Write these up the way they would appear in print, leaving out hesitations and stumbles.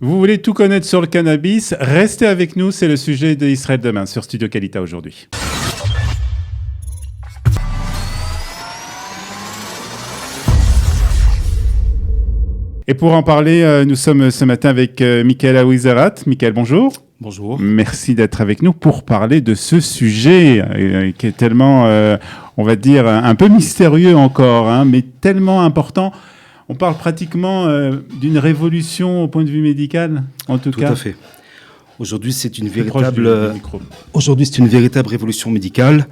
Vous voulez tout connaître sur le cannabis? Restez avec nous, c'est le sujet d'Israël demain sur Studio Qualita aujourd'hui. Et pour en parler, nous sommes ce matin avec Michael Aouizerat. Michael, bonjour. Bonjour. Merci d'être avec nous pour parler de ce sujet qui est tellement, on va dire, un peu mystérieux encore, mais tellement important. On parle pratiquement d'une révolution au point de vue médical, en tout cas. Tout à fait. Aujourd'hui, c'est une véritable révolution médicale.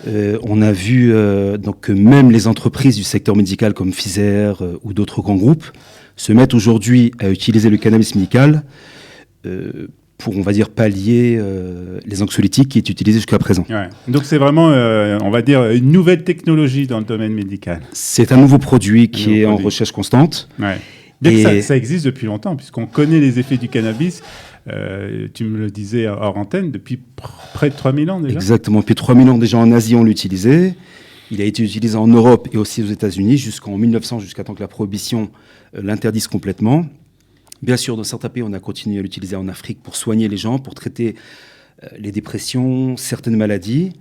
On a vu donc que même les entreprises du secteur médical comme Pfizer ou d'autres grands groupes se mettent aujourd'hui à utiliser le cannabis médical pour, on va dire, pallier les anxiolytiques qui est utilisé jusqu'à présent. Ouais. Donc c'est vraiment, on va dire, une nouvelle technologie dans le domaine médical. C'est un nouveau produit qui est en recherche constante. Ouais. Bien que ça existe depuis longtemps, puisqu'on connaît les effets du cannabis. Tu me le disais hors antenne, depuis près de 3000 ans déjà. Exactement, depuis 3000 ans déjà en Asie on l'utilisait. Il a été utilisé en Europe et aussi aux États-Unis jusqu'en 1900, jusqu'à temps que la prohibition l'interdise complètement. Bien sûr, dans certains pays, on a continué à l'utiliser en Afrique pour soigner les gens, pour traiter les dépressions, certaines maladies.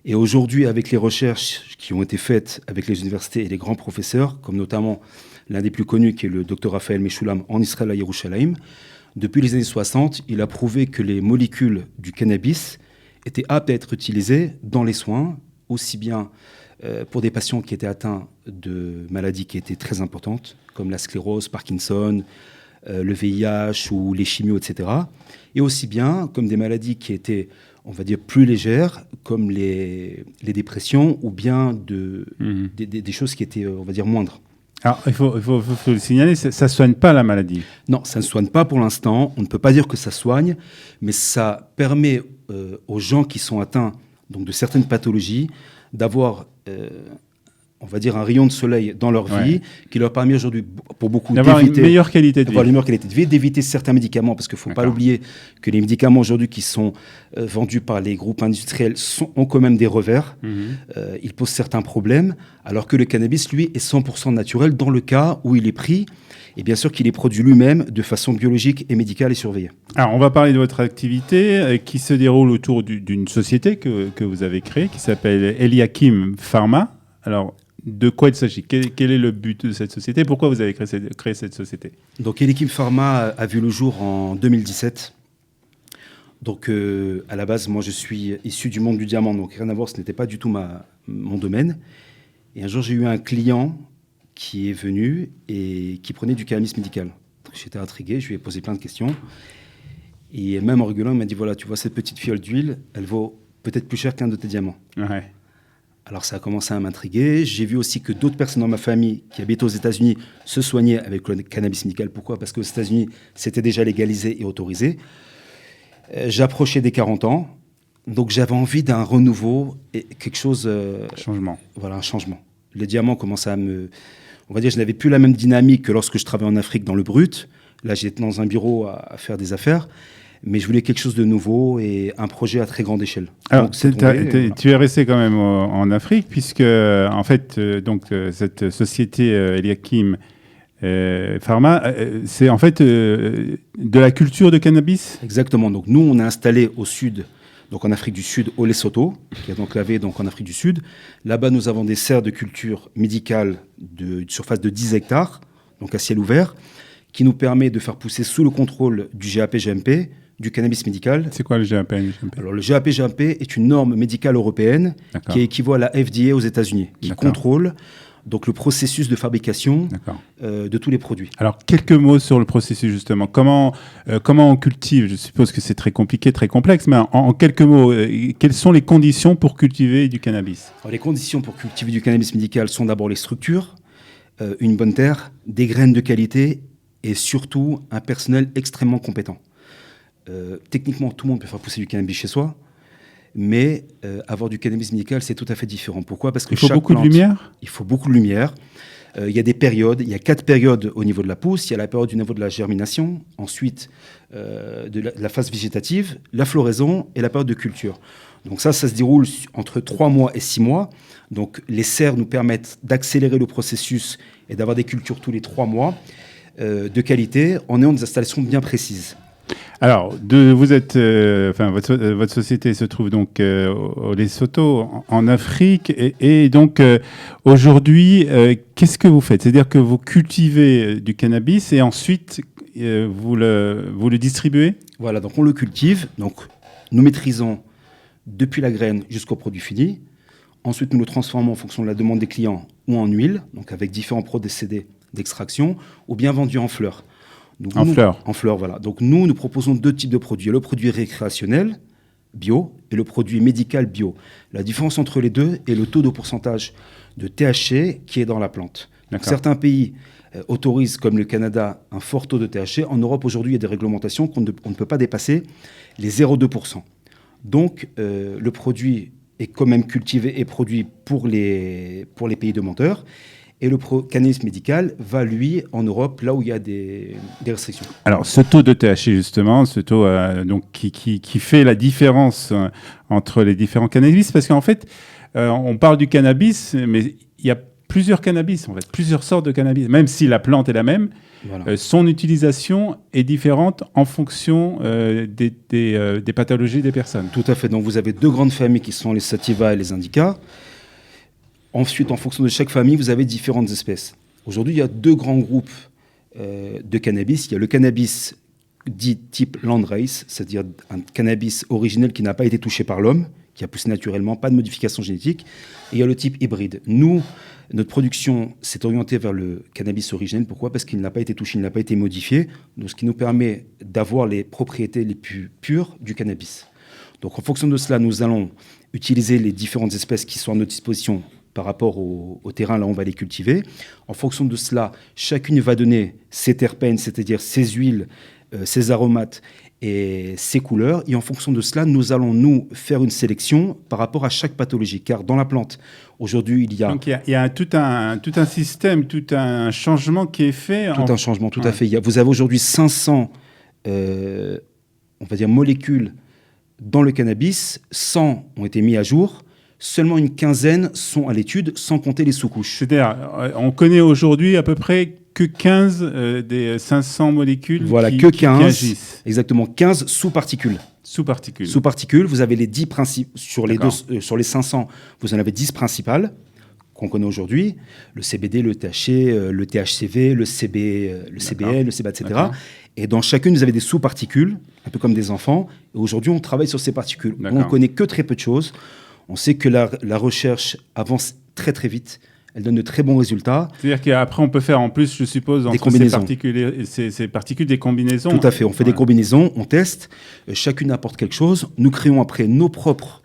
Et aujourd'hui, avec les recherches qui ont été faites avec les universités et les grands professeurs, comme notamment l'un des plus connus qui est le Dr Raphaël Meshulam en Israël à Yerushalayim, depuis les années 60, il a prouvé que les molécules du cannabis étaient aptes à être utilisées dans les soins, aussi bien pour des patients qui étaient atteints de maladies qui étaient très importantes, comme la sclérose, Parkinson, le VIH ou les chimios, etc. Et aussi bien comme des maladies qui étaient, on va dire, plus légères, comme les dépressions ou bien des choses qui étaient, on va dire, moindres. Alors, il faut le signaler, ça ne soigne pas la maladie. Non, ça ne soigne pas pour l'instant. On ne peut pas dire que ça soigne, mais ça permet aux gens qui sont atteints donc, de certaines pathologies d'avoir, on va dire, un rayon de soleil dans leur vie qui leur permet aujourd'hui, pour beaucoup, d'avoir une meilleure qualité de vie. D'avoir une meilleure qualité de vie, d'éviter certains médicaments, parce qu'il ne faut pas l'oublier que les médicaments aujourd'hui qui sont vendus par les groupes industriels ont quand même des revers. Ils posent certains problèmes, alors que le cannabis, lui, est 100% naturel dans le cas où il est pris, et bien sûr qu'il est produit lui-même de façon biologique et médicale et surveillée. Alors, on va parler de votre activité qui se déroule autour d'une société que vous avez créée, qui s'appelle Eliakim Pharma. Alors, de quoi il s'agit? Quel est le but de cette société? Pourquoi vous avez créé cette société? Donc, Eliakim Pharma a vu le jour en 2017. Donc, à la base, moi, je suis issu du monde du diamant, donc rien à voir, ce n'était pas du tout mon domaine. Et un jour, j'ai eu un client qui est venu et qui prenait du cannabis médical. J'étais intrigué, je lui ai posé plein de questions. Et même en rigolant, il m'a dit, voilà, tu vois cette petite fiole d'huile, elle vaut peut-être plus cher qu'un de tes diamants. Ouais. Alors ça a commencé à m'intriguer. J'ai vu aussi que d'autres personnes dans ma famille qui habitaient aux États-Unis se soignaient avec le cannabis médical. Pourquoi? Parce qu'aux États-Unis, c'était déjà légalisé et autorisé. J'approchais des 40 ans, donc j'avais envie d'un renouveau et quelque chose... changement. Voilà, un changement. Les diamants commençaient à on va dire, je n'avais plus la même dynamique que lorsque je travaillais en Afrique dans le brut. Là, j'étais dans un bureau à faire des affaires. Mais je voulais quelque chose de nouveau et un projet à très grande échelle. Alors, tu es resté quand même en Afrique, puisque, en fait, cette société Eliakim Pharma, c'est en fait de la culture de cannabis? Exactement. Donc, nous, on est installé au sud, donc en Afrique du Sud, au Lesotho, qui est enclavé donc en Afrique du Sud. Là-bas, nous avons des serres de culture médicale d'une surface de 10 hectares, donc à ciel ouvert, qui nous permet de faire pousser sous le contrôle du GAP-GMP, du cannabis médical. C'est quoi le GAP-GMP? Alors, le GAP-GMP est une norme médicale européenne qui équivaut à la FDA aux États-Unis, qui contrôle donc le processus de fabrication de tous les produits. Alors, quelques mots sur le processus, justement. Comment on cultive? Je suppose que c'est très compliqué, très complexe, mais en quelques mots, quelles sont les conditions pour cultiver du cannabis? Alors, les conditions pour cultiver du cannabis médical sont d'abord les structures, une bonne terre, des graines de qualité et surtout un personnel extrêmement compétent. Techniquement, tout le monde peut faire pousser du cannabis chez soi, mais avoir du cannabis médical, c'est tout à fait différent. Pourquoi? Parce que il faut beaucoup de lumière. Il faut beaucoup de lumière. Il y a des périodes, il y a 4 périodes au niveau de la pousse. Il y a la période au niveau de la germination, ensuite de la phase végétative, la floraison et la période de culture. Donc ça se déroule entre 3 mois et 6 mois. Donc les serres nous permettent d'accélérer le processus et d'avoir des cultures tous les 3 mois. de qualité en ayant des installations bien précises. Alors, votre société se trouve donc au Lesotho, en Afrique, et donc aujourd'hui, qu'est-ce que vous faites? C'est-à-dire que vous cultivez du cannabis et ensuite vous le distribuez? Voilà, donc on le cultive, donc nous maîtrisons depuis la graine jusqu'au produit fini. Ensuite, nous le transformons en fonction de la demande des clients ou en huile, donc avec différents procédés d'extraction, ou bien vendus en fleurs. Donc, en fleurs, voilà. Donc nous proposons 2 types de produits. Le produit récréationnel, bio, et le produit médical bio. La différence entre les deux est le taux de pourcentage de THC qui est dans la plante. Donc, certains pays autorisent, comme le Canada, un fort taux de THC. En Europe, aujourd'hui, il y a des réglementations qu'on ne peut pas dépasser les 0,2%. Donc, le produit est quand même cultivé et produit pour les pays demandeurs. Et le cannabis médical va, lui, en Europe, là où il y a des restrictions. Alors, ce taux de THC, justement, ce taux donc, qui fait la différence entre les différents cannabis, parce qu'en fait, on parle du cannabis, mais il y a plusieurs cannabis, en fait, plusieurs sortes de cannabis. Même si la plante est la même, voilà. Son utilisation est différente en fonction des pathologies des personnes. Tout à fait. Donc, vous avez 2 grandes familles qui sont les sativa et les indica. Ensuite, en fonction de chaque famille, vous avez différentes espèces. Aujourd'hui, il y a 2 grands groupes de cannabis. Il y a le cannabis dit type landrace, c'est-à-dire un cannabis originel qui n'a pas été touché par l'homme, qui a poussé naturellement, pas de modification génétique. Et il y a le type hybride. Nous, notre production s'est orientée vers le cannabis originel. Pourquoi ? Parce qu'il n'a pas été touché, il n'a pas été modifié. Donc, ce qui nous permet d'avoir les propriétés les plus pures du cannabis. Donc, en fonction de cela, nous allons utiliser les différentes espèces qui sont à notre disposition par rapport au terrain, là on va les cultiver. En fonction de cela, chacune va donner ses terpènes, c'est-à-dire ses huiles, ses aromates et ses couleurs. Et en fonction de cela, nous allons nous faire une sélection par rapport à chaque pathologie. Car dans la plante, aujourd'hui, il y a... Donc il y a tout un système, tout un changement qui est fait. Un changement, tout à fait. Vous avez aujourd'hui 500 on va dire, molécules dans le cannabis. 100 ont été mis à jour. Seulement une quinzaine sont à l'étude, sans compter les sous-couches. C'est-à-dire, on connaît aujourd'hui à peu près que 15 des 500 molécules qui agissent. Exactement, 15 sous-particules. Sous-particules. Sous-particules, vous avez les 10 principes. Sur les 500, vous en avez 10 principales qu'on connaît aujourd'hui. Le CBD, le THC, le THCV, le CBN, le CBA, etc. D'accord. Et dans chacune, vous avez des sous-particules, un peu comme des enfants. Et aujourd'hui, on travaille sur ces particules. D'accord. On ne connaît que très peu de choses. On sait que la recherche avance très très vite. Elle donne de très bons résultats. C'est-à-dire qu'après, on peut faire en plus, je suppose, entre ces particules, des combinaisons. Tout à fait. On fait des combinaisons, on teste. Chacune apporte quelque chose. Nous créons après nos propres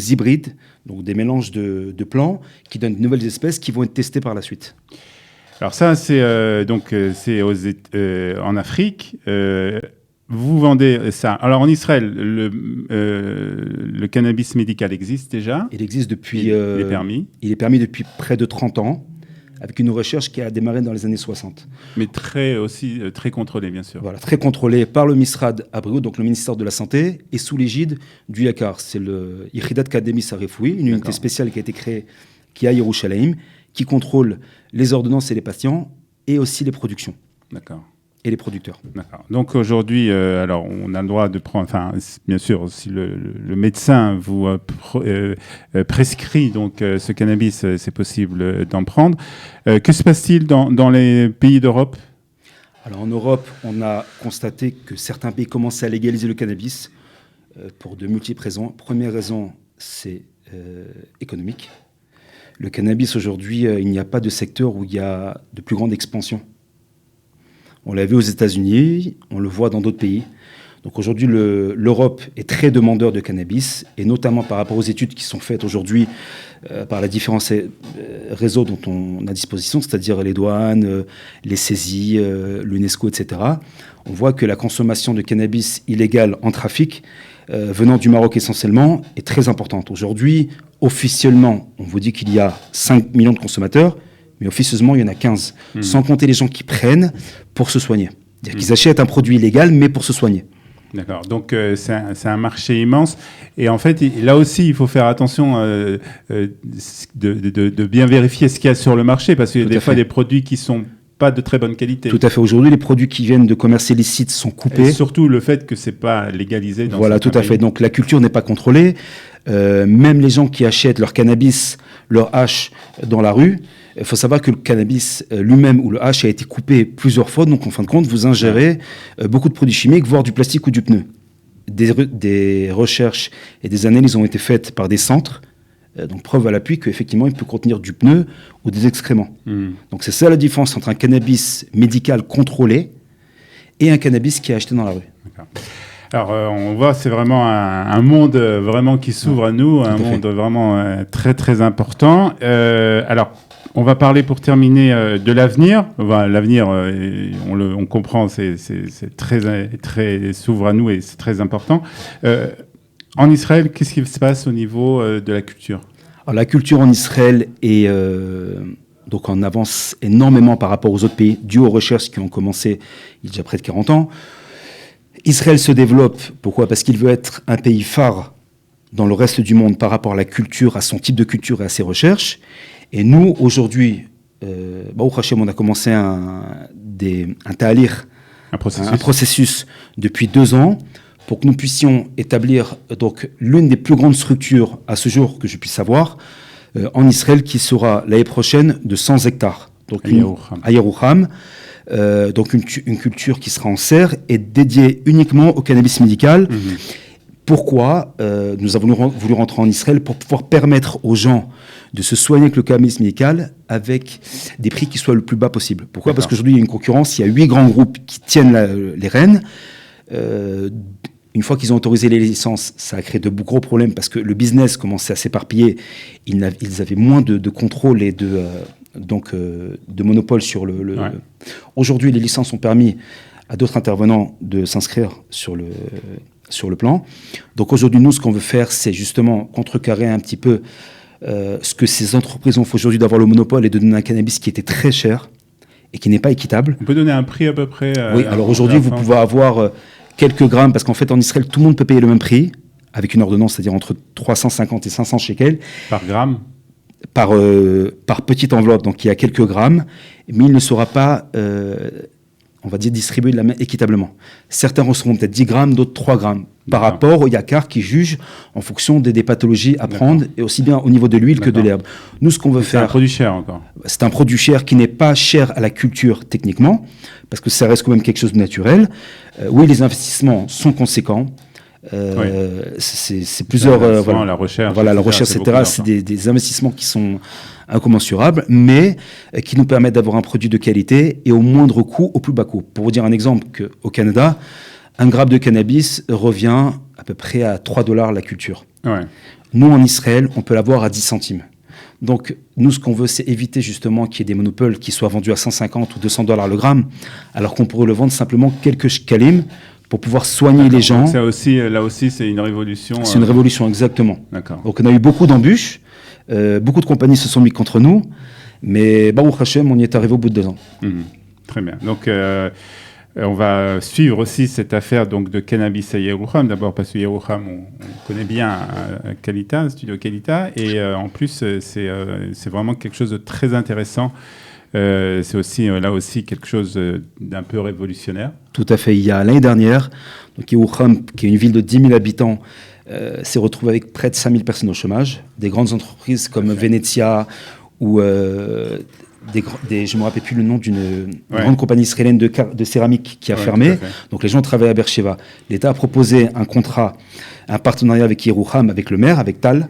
hybrides, donc des mélanges de plants qui donnent de nouvelles espèces qui vont être testées par la suite. Alors ça, c'est en Afrique. Vous vendez ça. Alors en Israël, le cannabis médical existe déjà. Il existe depuis... Il est permis. Il est permis depuis près de 30 ans, avec une recherche qui a démarré dans les années 60. Mais très contrôlée, bien sûr. Voilà, très contrôlée par le Misrad Abrio, donc le ministère de la Santé, et sous l'égide du Yakar. C'est le Yechidat Kademis Harefoui, une unité spéciale qui a été créée, qui est à Yerushalayim, qui contrôle les ordonnances et les patients, et aussi les productions. D'accord. Et les producteurs. D'accord. Donc aujourd'hui, alors on a le droit de prendre, enfin bien sûr, si le médecin vous prescrit donc ce cannabis, c'est possible d'en prendre. Que se passe-t-il dans les pays d'Europe ? Alors en Europe, on a constaté que certains pays commençaient à légaliser le cannabis pour de multiples raisons. Première raison, c'est économique. Le cannabis aujourd'hui, il n'y a pas de secteur où il y a de plus grande expansion. On l'a vu aux États-Unis, on le voit dans d'autres pays. Donc aujourd'hui, l'Europe est très demandeur de cannabis, et notamment par rapport aux études qui sont faites aujourd'hui par les différents réseaux dont on a disposition, c'est-à-dire les douanes, les saisies, l'UNESCO, etc. On voit que la consommation de cannabis illégal en trafic, venant du Maroc essentiellement, est très importante. Aujourd'hui, officiellement, on vous dit qu'il y a 5 millions de consommateurs, mais officieusement, il y en a 15, sans compter les gens qui prennent pour se soigner. C'est-à-dire qu'ils achètent un produit illégal, mais pour se soigner. D'accord. Donc, c'est un marché immense. Et en fait, là aussi, il faut faire attention de bien vérifier ce qu'il y a sur le marché, parce qu'il y a des fois des produits qui sont pas de très bonne qualité. Tout à fait. Aujourd'hui, les produits qui viennent de commerces illicites sont coupés. Et surtout le fait que c'est pas légalisé dans Voilà, tout à fait. Donc la culture n'est pas contrôlée. Même les gens qui achètent leur cannabis, leur hache dans la rue, il faut savoir que le cannabis lui-même ou le hache a été coupé plusieurs fois. Donc en fin de compte, vous ingérez beaucoup de produits chimiques, voire du plastique ou du pneu. Des recherches et des analyses ont été faites par des centres. Donc preuve à l'appui qu'effectivement, il peut contenir du pneu ou des excréments. Donc c'est ça la différence entre un cannabis médical contrôlé et un cannabis qui est acheté dans la rue. D'accord. Alors on voit, c'est vraiment un monde vraiment qui s'ouvre à nous, un monde vraiment très très important. Alors on va parler pour terminer de l'avenir. L'avenir, on comprend, c'est très s'ouvre à nous et c'est très important. En Israël, qu'est-ce qui se passe au niveau de la culture ? Alors, la culture en Israël est donc en avance énormément par rapport aux autres pays, dû aux recherches qui ont commencé il y a déjà près de 40 ans. Israël se développe, pourquoi ? Parce qu'il veut être un pays phare dans le reste du monde par rapport à la culture, à son type de culture et à ses recherches. Et nous, aujourd'hui, Baruch Hashem, on a commencé un processus depuis 2 ans, pour que nous puissions établir donc l'une des plus grandes structures à ce jour que je puisse savoir en Israël, qui sera l'année prochaine de 100 hectares. Donc à Yerouham. Donc une culture qui sera en serre et dédiée uniquement au cannabis médical. Pourquoi nous avons voulu rentrer en Israël? Pour pouvoir permettre aux gens de se soigner avec le cannabis médical avec des prix qui soient le plus bas possible. Pourquoi? Parce qu'aujourd'hui, il y a une concurrence, il y a 8 grands groupes qui tiennent les rênes. Une fois qu'ils ont autorisé les licences, ça a créé de gros problèmes parce que le business commençait à s'éparpiller. Ils avaient moins de contrôle et de monopole sur le. Ouais. Aujourd'hui, les licences ont permis à d'autres intervenants de s'inscrire sur le plan. Donc aujourd'hui, nous, ce qu'on veut faire, c'est justement contrecarrer un petit peu ce que ces entreprises ont fait aujourd'hui, d'avoir le monopole et de donner un cannabis qui était très cher et qui n'est pas équitable. On peut donner un prix à peu près oui, alors aujourd'hui, vous pouvez avoir quelques grammes, parce qu'en fait, en Israël, tout le monde peut payer le même prix, avec une ordonnance, c'est-à-dire entre 350 et 500 shekels. Par gramme? Par petite enveloppe, donc il y a quelques grammes, mais il ne sera pas, on va dire, distribué équitablement. Certains recevront peut-être 10 grammes, d'autres 3 grammes, par rapport au yakar qui juge en fonction des pathologies à prendre, et aussi bien au niveau de l'huile que de l'herbe. Nous, ce qu'on veut faire... C'est un produit cher encore. C'est un produit cher qui n'est pas cher à la culture techniquement, parce que ça reste quand même quelque chose de naturel. Oui, les investissements sont conséquents. Oui. C'est plusieurs... la recherche, la recherche, etc. C'est des investissements qui sont incommensurables, mais qui nous permettent d'avoir un produit de qualité et au moindre coût, au plus bas coût. Pour vous dire un exemple, qu'au Canada, un gramme de cannabis revient à peu près à $3 la culture. Ouais. Nous, en Israël, on peut l'avoir à 10 centimes. Donc, nous, ce qu'on veut, c'est éviter justement qu'il y ait des monopoles qui soient vendus à 150 ou $200 le gramme, alors qu'on pourrait le vendre simplement quelques shekalim pour pouvoir soigner les gens. Ça aussi, là aussi, c'est une révolution. C'est une révolution, exactement. D'accord. Donc, on a eu beaucoup d'embûches. Beaucoup de compagnies se sont mis contre nous. Mais Baruch Hashem, on y est arrivé au bout de 2 ans. Très bien. Donc, on va suivre aussi cette affaire donc, de cannabis à Yerouham. D'abord parce que Yerouham, on connaît bien Kalita, Studio Kalita. Et en plus, c'est vraiment quelque chose de très intéressant. C'est aussi, là aussi quelque chose d'un peu révolutionnaire. Tout à fait. Il y a l'année dernière, donc Yerouham, qui est une ville de 10 000 habitants, s'est retrouvé avec près de 5 000 personnes au chômage. Des grandes entreprises comme Venezia ou... je ne me rappelle plus le nom d'une grande compagnie israélienne de céramique qui a fermé. Donc les gens travaillaient à Beersheva. L'État a proposé un contrat, un partenariat avec Yerouham, avec le maire, avec Tal,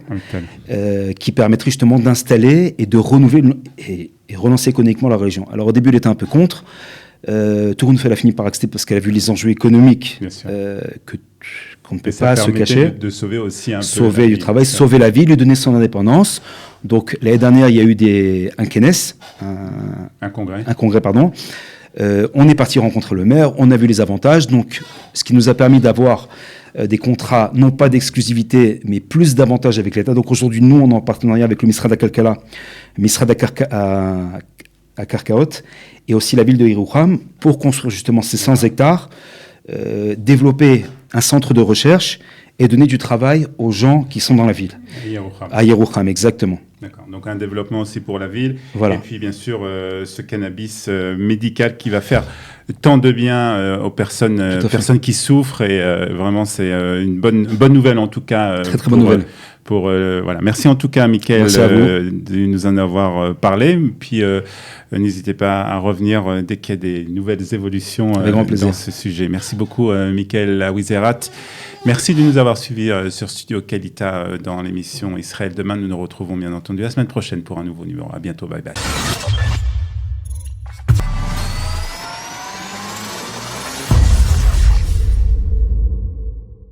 qui permettrait justement d'installer et de renouveler et relancer économiquement la région. Alors au début, il était un peu contre. Touroun a fini par accepter parce qu'elle a vu les enjeux économiques qu'on ne peut pas se cacher. De sauver aussi un peu. Sauver du travail, sauver la vie, lui donner son indépendance. Donc l'année dernière, il y a eu un Kenes, un congrès. On est parti rencontrer le maire, on a vu les avantages. Donc, ce qui nous a permis d'avoir des contrats, non pas d'exclusivité, mais plus d'avantages avec l'État. Donc aujourd'hui, nous, on est en partenariat avec le Misrad HaKalkala, le Misrad à Karkaot, et aussi la ville de Yerouham, pour construire justement ces 100 hectares, développer un centre de recherche et donner du travail aux gens qui sont dans la ville. À Yerouham. À Yerouham, exactement. D'accord. Donc un développement aussi pour la ville. Voilà. Et puis bien sûr ce cannabis médical qui va faire tant de bien aux personnes qui souffrent. Et vraiment c'est une bonne nouvelle en tout cas. Très bonne nouvelle. Voilà. Merci en tout cas Mickaël de nous en avoir parlé. Puis n'hésitez pas à revenir dès qu'il y a des nouvelles évolutions dans ce sujet. Merci beaucoup Mickaël Aouizerat. Merci de nous avoir suivis sur Studio Kalita dans l'émission Israël Demain. Nous nous retrouvons bien entendu la semaine prochaine pour un nouveau numéro. À bientôt. Bye bye.